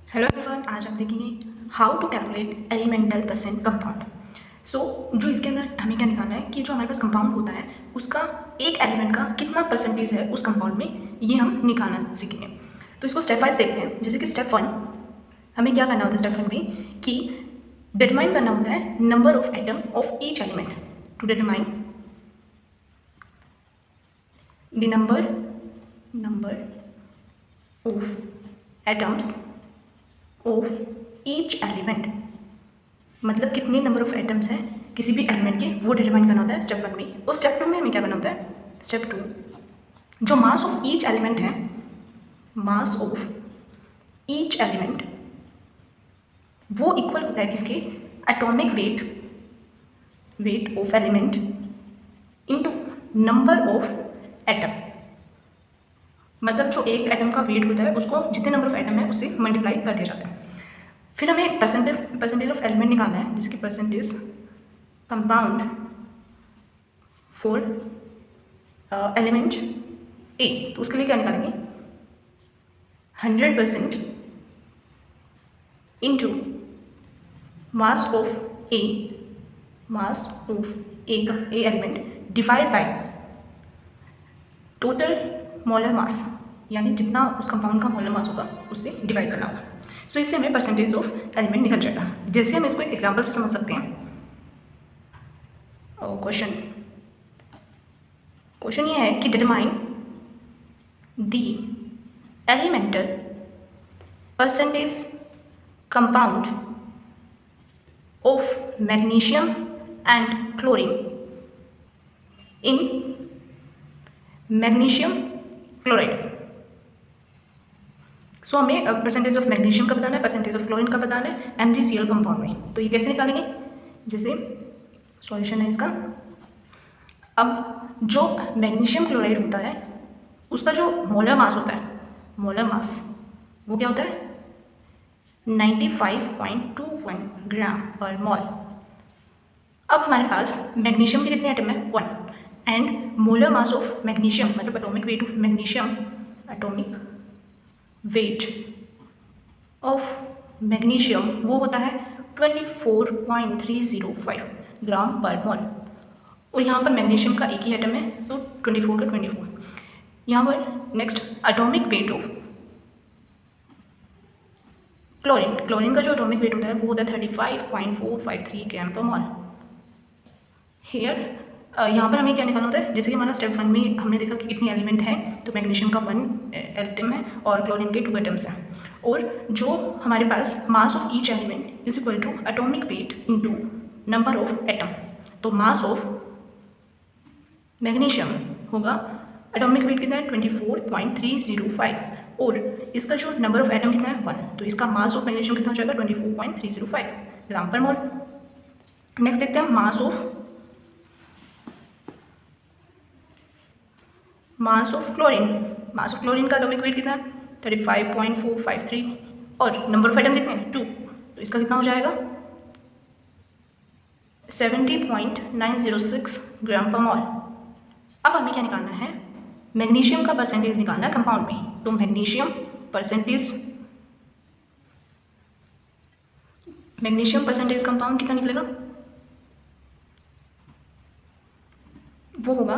Hello everyone, आज हम देखेंगे how to calculate elemental percent compound. So जो इसके अंदर हमें क्या निकालना है कि जो हमारे पास कंपाउंड होता है उसका एक एलिमेंट का कितना परसेंटेज है उस कंपाउंड में, ये हम निकालना सीखेंगे। तो इसको स्टेप वाइज देखते हैं। जैसे कि स्टेप 1 हमें क्या करना होता है, स्टेप 1 में कि डिटरमाइन करना होता है number of atom of each element. To determine the number of atoms of each element, मतलब कितने नंबर ऑफ एटम्स हैं किसी भी एलिमेंट के, वो डिटरमाइन करना होता है स्टेप 1 में। और स्टेप 2 में हमें क्या करना होता है, स्टेप 2 जो मास ऑफ ईच एलिमेंट है, मास ऑफ ईच एलिमेंट वो इक्वल होता है किसके, atomic weight of element into number of atom. मतलब जो एक एटम का वेट होता है उसको जितने नंबर ऑफ एटम है उससे मल्टीप्लाई कर दिया जाता है। फिर हमें परसेंटेज ऑफ एलिमेंट निकालना है, जैसे कि परसेंटेज कंपाउंड फॉर एलिमेंट ए। तो उसके लिए क्या निकालेंगे, 100% into mass of A element divide by total molar mass, यानी जितना उस कंपाउंड का मोलर मास होगा उससे डिवाइड करना होगा। सो इससे हमें परसेंटेज ऑफ एलिमेंट निकल जाएगा। जैसे हम इसको एक एग्जांपल से समझ सकते हैं। क्वेश्चन ये है कि determine the elemental percentage compound of magnesium and chlorine in magnesium chloride. So हमें परसेंटेज ऑफ मैग्नीशियम का बताना है, परसेंटेज ऑफ क्लोरीन का बताना है MgCl कंपाउंड में। तो ये कैसे निकालेंगे, जैसे सॉल्यूशन है इसका। अब जो मैग्नीशियम क्लोराइड होता है उसका जो मोलर मास होता है, मोलर मास वो क्या होता है, 95.21 ग्राम पर मोल। अब हमारे पास मैग्नीशियम के कितने एटम है, 1, and molar mass of magnesium मतलब atomic weight of magnesium, atomic weight of magnesium वो होता है 24.305 ग्राम पर मोल। और यहाँ पर मैग्नीशियम का एक ही एटम है तो 24 का 24। यहाँ पर next atomic weight of chlorine का जो एटॉमिक वेट होता है वो होता है 35.453 ग्राम पर मोल। हेयर यहाँ पर हमें क्या निकालना होता है, जैसे कि हमारा स्टेप 1 में हमने देखा कि कितनी एलिमेंट है, तो मैग्नीशियम का 1 एटम है और क्लोरीन के 2 एटम्स हैं। और जो हमारे पास mass of each element is equal to atomic weight into number of atom. तो मास ऑफ मैग्नीशियम होगा, एटॉमिक वेट कितना है 24.305 और इसका जो नंबर ऑफ एटम कितना है 1, तो इसका मास ऑफ मैग्नीशियम कितना हो जाएगा 24.305 ग्राम पर मोल। नेक्स्ट देखते हैं mass of chlorine. Mass of chlorine का एटॉमिक वेट कितना है 35.453 और नंबर ऑफ एटम कितने हैं 2, तो इसका कितना हो जाएगा 70.906 ग्राम पर मोल। अब हमें क्या निकालना है, मैग्नीशियम का परसेंटेज निकालना है कंपाउंड में। तो मैग्नीशियम परसेंटेज कंपाउंड कितना निकलेगा, वो होगा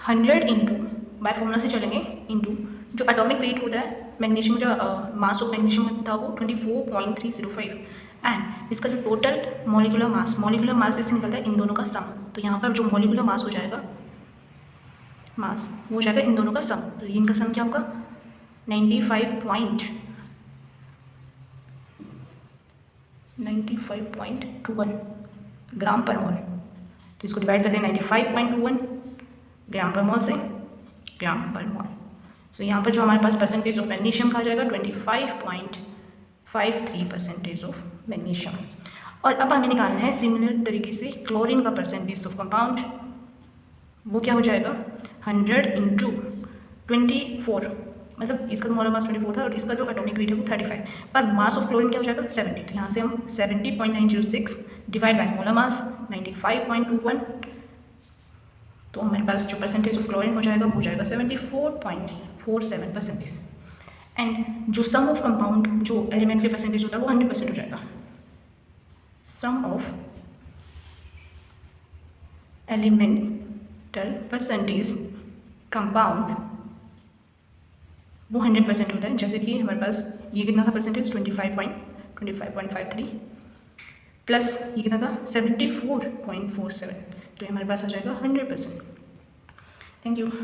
100 इंटू, बाय फॉर्मूला से चलेंगे, इंटू जो एटॉमिक वेट होता है मैग्नीशियम, जो मास ऑफ मैग्नीशियम था वो 24.305 एंड इसका जो टोटल मॉलिक्यूलर मास इससे निकलता है इन दोनों का सम। तो यहाँ पर जो मॉलिक्यूलर मास हो जाएगा, मास वो हो जाएगा इन दोनों का सम। तो इनका सम क्या होगा 95.21 ग्राम पर मोल। तो इसको डिवाइड कर दें 95.21 ग्राम पर मोल से ग्राम पर मोल। सो यहाँ पर जो हमारे पास परसेंटेज ऑफ मैग्नीशियम का आ जाएगा 25.53 परसेंटेज ऑफ मैग्नीशियम। और अब हमें निकालना है सिमिलर तरीके से क्लोरीन का परसेंटेज ऑफ कंपाउंड, वो क्या हो जाएगा 100 इंटू 24, मतलब इसका मोलर मास 24 था और इसका जो एटॉमिक वेट है वो 35, पर मास ऑफ क्लोरीन क्या हो जाएगा 70। तो यहाँ से हम 70.906 डिवाइड बाय मोलर मास 95.21, तो हमारे पास जो परसेंटेज ऑफ क्लोरीन हो जाएगा वो हो जाएगा 74.47%। एंड जो सम ऑफ कंपाउंड जो एलिमेंटरी परसेंटेज होता है वो 100% हो जाएगा. सम ऑफ एलिमेंटल परसेंटेज कंपाउंड वो 100% होता है. जैसे कि हमारे पास ये कितना था परसेंटेज 25.53 प्लस ये कितना था 74.47, तो ये हमारे पास आ जाएगा 100%. Thank you.